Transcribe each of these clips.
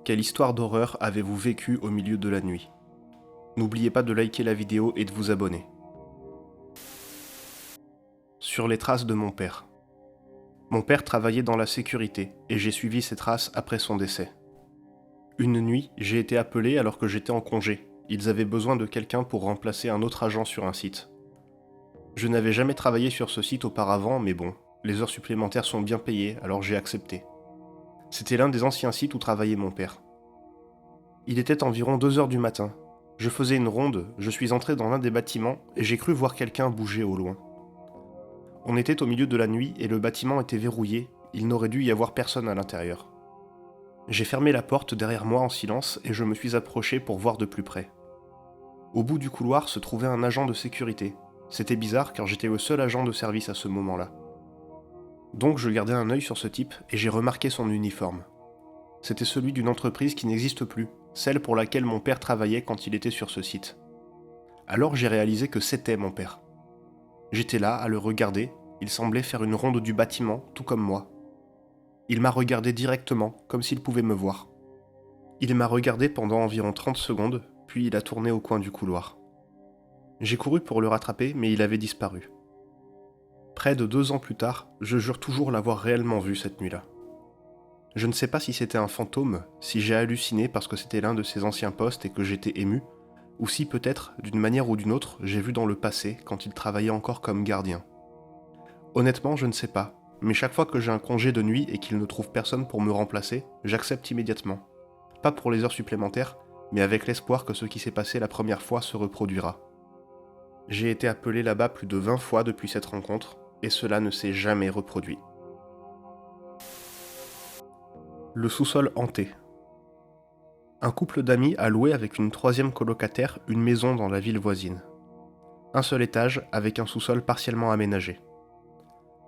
Quelle histoire d'horreur avez-vous vécue au milieu de la nuit? N'oubliez pas de liker la vidéo et de vous abonner. Sur les traces de mon père. Mon père travaillait dans la sécurité et j'ai suivi ses traces après son décès. Une nuit, j'ai été appelé alors que j'étais en congé. Ils avaient besoin de quelqu'un pour remplacer un autre agent sur un site. Je n'avais jamais travaillé sur ce site auparavant, mais bon, les heures supplémentaires sont bien payées, alors j'ai accepté. C'était l'un des anciens sites où travaillait mon père. Il était environ 2 heures du matin. Je faisais une ronde, je suis entré dans l'un des bâtiments et j'ai cru voir quelqu'un bouger au loin. On était au milieu de la nuit et le bâtiment était verrouillé, il n'aurait dû y avoir personne à l'intérieur. J'ai fermé la porte derrière moi en silence et je me suis approché pour voir de plus près. Au bout du couloir se trouvait un agent de sécurité. C'était bizarre car j'étais le seul agent de service à ce moment-là. Donc je gardais un œil sur ce type et j'ai remarqué son uniforme. C'était celui d'une entreprise qui n'existe plus, celle pour laquelle mon père travaillait quand il était sur ce site. Alors j'ai réalisé que c'était mon père. J'étais là à le regarder, il semblait faire une ronde du bâtiment, tout comme moi. Il m'a regardé directement, comme s'il pouvait me voir. Il m'a regardé pendant environ 30 secondes, puis il a tourné au coin du couloir. J'ai couru pour le rattraper, mais il avait disparu. Près de 2 ans plus tard, je jure toujours l'avoir réellement vu cette nuit-là. Je ne sais pas si c'était un fantôme, si j'ai halluciné parce que c'était l'un de ses anciens postes et que j'étais ému, ou si peut-être, d'une manière ou d'une autre, j'ai vu dans le passé quand il travaillait encore comme gardien. Honnêtement, je ne sais pas, mais chaque fois que j'ai un congé de nuit et qu'il ne trouve personne pour me remplacer, j'accepte immédiatement. Pas pour les heures supplémentaires, mais avec l'espoir que ce qui s'est passé la première fois se reproduira. J'ai été appelé là-bas plus de 20 fois depuis cette rencontre, et cela ne s'est jamais reproduit. Le sous-sol hanté. Un couple d'amis a loué avec une troisième colocataire une maison dans la ville voisine. Un seul étage avec un sous-sol partiellement aménagé.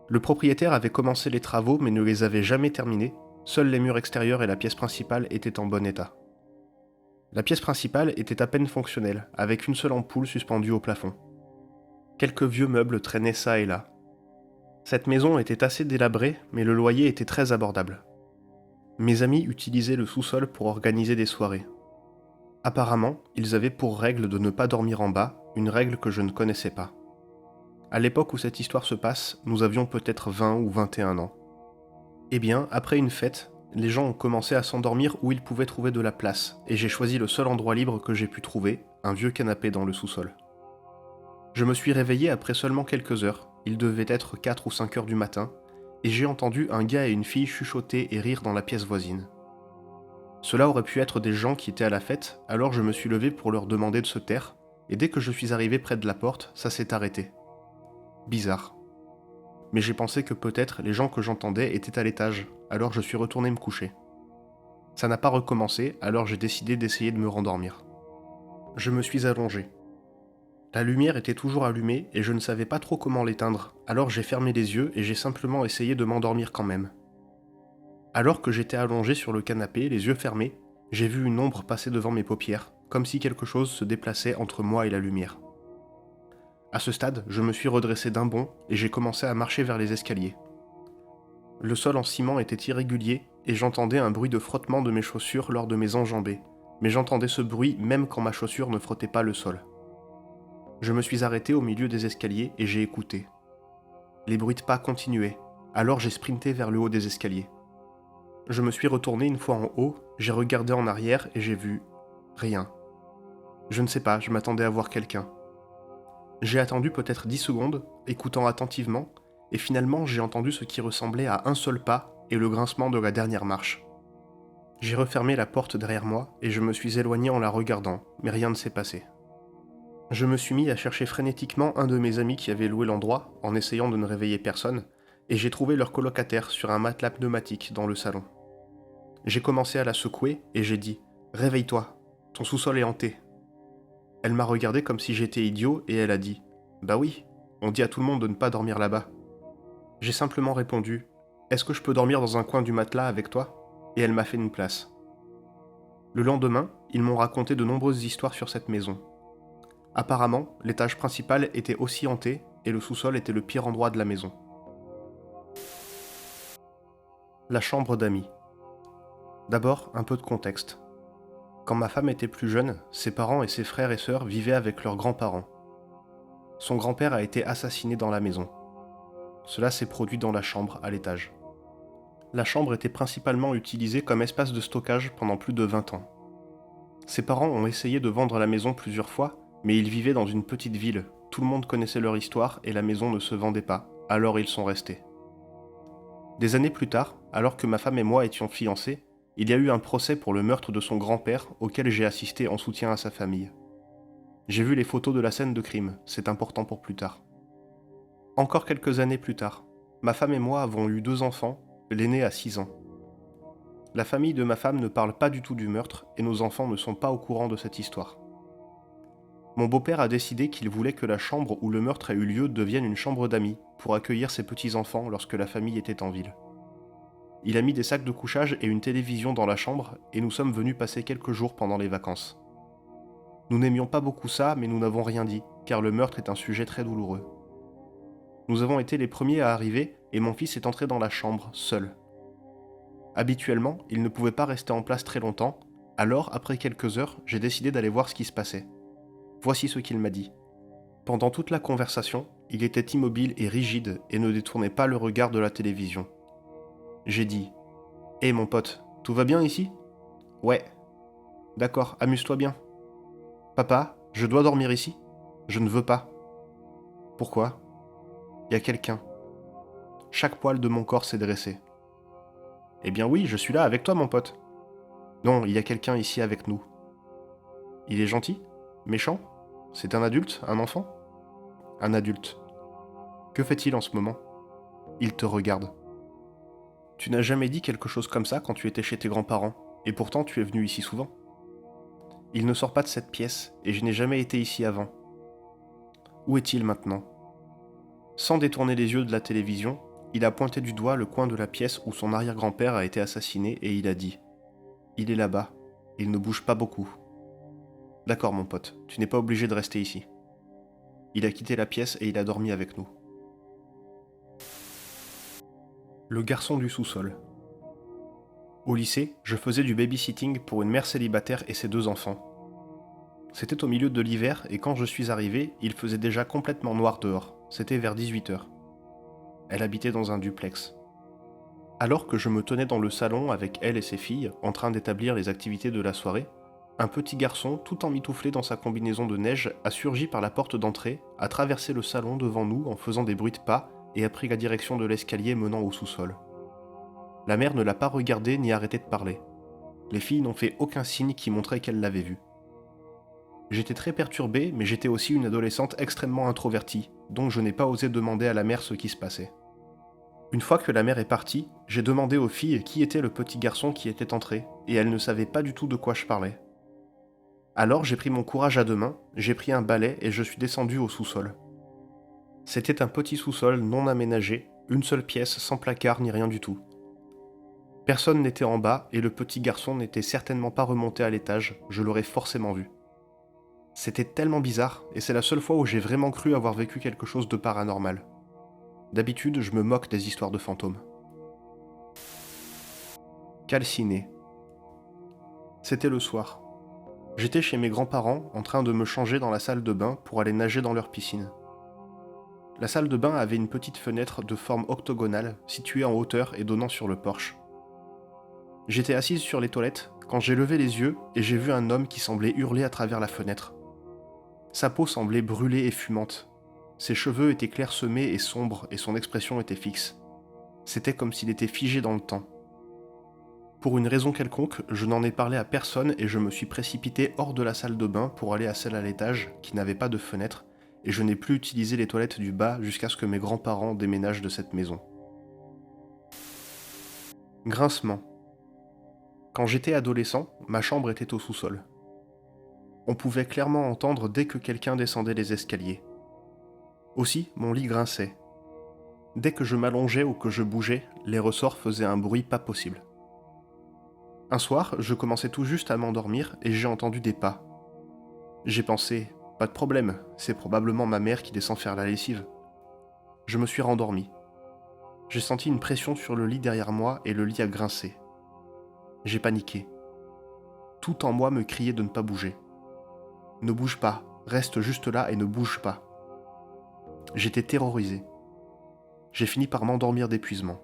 Le propriétaire avait commencé les travaux mais ne les avait jamais terminés, seuls les murs extérieurs et la pièce principale étaient en bon état. La pièce principale était à peine fonctionnelle, avec une seule ampoule suspendue au plafond. Quelques vieux meubles traînaient ça et là. Cette maison était assez délabrée, mais le loyer était très abordable. Mes amis utilisaient le sous-sol pour organiser des soirées. Apparemment, ils avaient pour règle de ne pas dormir en bas, une règle que je ne connaissais pas. À l'époque où cette histoire se passe, nous avions peut-être 20 ou 21 ans. Eh bien, après une fête, les gens ont commencé à s'endormir où ils pouvaient trouver de la place, et j'ai choisi le seul endroit libre que j'ai pu trouver, un vieux canapé dans le sous-sol. Je me suis réveillé après seulement quelques heures, il devait être 4 ou 5 heures du matin, et j'ai entendu un gars et une fille chuchoter et rire dans la pièce voisine. Cela aurait pu être des gens qui étaient à la fête, alors je me suis levé pour leur demander de se taire, et dès que je suis arrivé près de la porte, ça s'est arrêté. Bizarre. Mais j'ai pensé que peut-être les gens que j'entendais étaient à l'étage, alors je suis retourné me coucher. Ça n'a pas recommencé, alors j'ai décidé d'essayer de me rendormir. Je me suis allongé. La lumière était toujours allumée et je ne savais pas trop comment l'éteindre, alors j'ai fermé les yeux et j'ai simplement essayé de m'endormir quand même. Alors que j'étais allongé sur le canapé, les yeux fermés, j'ai vu une ombre passer devant mes paupières, comme si quelque chose se déplaçait entre moi et la lumière. À ce stade, je me suis redressé d'un bond et j'ai commencé à marcher vers les escaliers. Le sol en ciment était irrégulier et j'entendais un bruit de frottement de mes chaussures lors de mes enjambées, mais j'entendais ce bruit même quand ma chaussure ne frottait pas le sol. Je me suis arrêté au milieu des escaliers et j'ai écouté. Les bruits de pas continuaient, alors j'ai sprinté vers le haut des escaliers. Je me suis retourné une fois en haut, j'ai regardé en arrière et j'ai vu rien. Je ne sais pas, je m'attendais à voir quelqu'un. J'ai attendu peut-être 10 secondes, écoutant attentivement, et finalement j'ai entendu ce qui ressemblait à un seul pas et le grincement de la dernière marche. J'ai refermé la porte derrière moi et je me suis éloigné en la regardant, mais rien ne s'est passé. Je me suis mis à chercher frénétiquement un de mes amis qui avait loué l'endroit, en essayant de ne réveiller personne, et j'ai trouvé leur colocataire sur un matelas pneumatique dans le salon. J'ai commencé à la secouer et j'ai dit « Réveille-toi, ton sous-sol est hanté ». Elle m'a regardé comme si j'étais idiot et elle a dit « Bah oui, on dit à tout le monde de ne pas dormir là-bas ». J'ai simplement répondu « Est-ce que je peux dormir dans un coin du matelas avec toi ?» Et elle m'a fait une place. Le lendemain, ils m'ont raconté de nombreuses histoires sur cette maison. Apparemment, l'étage principal était aussi hanté et le sous-sol était le pire endroit de la maison. La chambre d'amis. D'abord, un peu de contexte. Quand ma femme était plus jeune, ses parents et ses frères et sœurs vivaient avec leurs grands-parents. Son grand-père a été assassiné dans la maison. Cela s'est produit dans la chambre, à l'étage. La chambre était principalement utilisée comme espace de stockage pendant plus de 20 ans. Ses parents ont essayé de vendre la maison plusieurs fois, mais ils vivaient dans une petite ville, tout le monde connaissait leur histoire et la maison ne se vendait pas, alors ils sont restés. Des années plus tard, alors que ma femme et moi étions fiancés, il y a eu un procès pour le meurtre de son grand-père auquel j'ai assisté en soutien à sa famille. J'ai vu les photos de la scène de crime, c'est important pour plus tard. Encore quelques années plus tard, ma femme et moi avons eu 2 enfants, l'aîné a 6 ans. La famille de ma femme ne parle pas du tout du meurtre et nos enfants ne sont pas au courant de cette histoire. Mon beau-père a décidé qu'il voulait que la chambre où le meurtre a eu lieu devienne une chambre d'amis pour accueillir ses petits-enfants lorsque la famille était en ville. Il a mis des sacs de couchage et une télévision dans la chambre et nous sommes venus passer quelques jours pendant les vacances. Nous n'aimions pas beaucoup ça, mais nous n'avons rien dit, car le meurtre est un sujet très douloureux. Nous avons été les premiers à arriver et mon fils est entré dans la chambre, seul. Habituellement, il ne pouvait pas rester en place très longtemps, alors après quelques heures, j'ai décidé d'aller voir ce qui se passait. Voici ce qu'il m'a dit. Pendant toute la conversation, il était immobile et rigide et ne détournait pas le regard de la télévision. J'ai dit « Hé mon pote, tout va bien ici ?»« Ouais. »« D'accord, amuse-toi bien. »« Papa, je dois dormir ici ? » ?»« Je ne veux pas. »« Pourquoi ? » ?»« Y a quelqu'un. » Chaque poil de mon corps s'est dressé. « Eh bien oui, je suis là avec toi mon pote. »« Non, il y a quelqu'un ici avec nous. »« Il est gentil ? Méchant ? C'est un adulte, un enfant ? » ?»« Un adulte. »« Que fait-il en ce moment ? » ?»« Il te regarde. » »« Tu n'as jamais dit quelque chose comme ça quand tu étais chez tes grands-parents, et pourtant tu es venu ici souvent. »« Il ne sort pas de cette pièce, et je n'ai jamais été ici avant. »« Où est-il maintenant ? » Sans détourner les yeux de la télévision, il a pointé du doigt le coin de la pièce où son arrière-grand-père a été assassiné et il a dit « Il est là-bas, il ne bouge pas beaucoup. » « D'accord mon pote, tu n'es pas obligé de rester ici. » Il a quitté la pièce et il a dormi avec nous. Le garçon du sous-sol. Au lycée, je faisais du babysitting pour une mère célibataire et ses 2 enfants. C'était au milieu de l'hiver et quand je suis arrivé, il faisait déjà complètement noir dehors. C'était vers 18h. Elle habitait dans un duplex. Alors que je me tenais dans le salon avec elle et ses filles, en train d'établir les activités de la soirée, un petit garçon, tout emmitouflé dans sa combinaison de neige, a surgi par la porte d'entrée, a traversé le salon devant nous en faisant des bruits de pas et a pris la direction de l'escalier menant au sous-sol. La mère ne l'a pas regardé ni arrêté de parler. Les filles n'ont fait aucun signe qui montrait qu'elles l'avaient vu. J'étais très perturbé, mais j'étais aussi une adolescente extrêmement introvertie, donc je n'ai pas osé demander à la mère ce qui se passait. Une fois que la mère est partie, j'ai demandé aux filles qui était le petit garçon qui était entré, et elles ne savaient pas du tout de quoi je parlais. Alors j'ai pris mon courage à 2 mains, j'ai pris un balai et je suis descendu au sous-sol. C'était un petit sous-sol non aménagé, une seule pièce sans placard ni rien du tout. Personne n'était en bas et le petit garçon n'était certainement pas remonté à l'étage, je l'aurais forcément vu. C'était tellement bizarre et c'est la seule fois où j'ai vraiment cru avoir vécu quelque chose de paranormal. D'habitude, je me moque des histoires de fantômes. Calciné. C'était le soir. J'étais chez mes grands-parents en train de me changer dans la salle de bain pour aller nager dans leur piscine. La salle de bain avait une petite fenêtre de forme octogonale située en hauteur et donnant sur le porche. J'étais assise sur les toilettes quand j'ai levé les yeux et j'ai vu un homme qui semblait hurler à travers la fenêtre. Sa peau semblait brûlée et fumante. Ses cheveux étaient clairsemés et sombres et son expression était fixe. C'était comme s'il était figé dans le temps. Pour une raison quelconque, je n'en ai parlé à personne et je me suis précipité hors de la salle de bain pour aller à celle à l'étage, qui n'avait pas de fenêtre, et je n'ai plus utilisé les toilettes du bas jusqu'à ce que mes grands-parents déménagent de cette maison. Grincement. Quand j'étais adolescent, ma chambre était au sous-sol. On pouvait clairement entendre dès que quelqu'un descendait les escaliers. Aussi, mon lit grinçait. Dès que je m'allongeais ou que je bougeais, les ressorts faisaient un bruit pas possible. Un soir, je commençais tout juste à m'endormir et j'ai entendu des pas. J'ai pensé, pas de problème, c'est probablement ma mère qui descend faire la lessive. Je me suis rendormi. J'ai senti une pression sur le lit derrière moi et le lit a grincé. J'ai paniqué. Tout en moi me criait de ne pas bouger. Ne bouge pas, reste juste là et ne bouge pas. J'étais terrorisé. J'ai fini par m'endormir d'épuisement.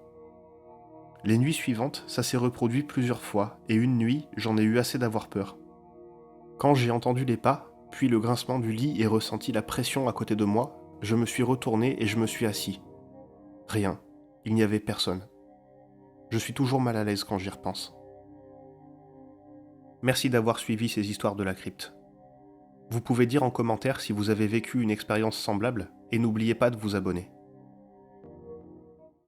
Les nuits suivantes, ça s'est reproduit plusieurs fois, et une nuit, j'en ai eu assez d'avoir peur. Quand j'ai entendu les pas, puis le grincement du lit et ressenti la pression à côté de moi, je me suis retourné et je me suis assis. Rien. Il n'y avait personne. Je suis toujours mal à l'aise quand j'y repense. Merci d'avoir suivi ces histoires de la crypte. Vous pouvez dire en commentaire si vous avez vécu une expérience semblable, et n'oubliez pas de vous abonner.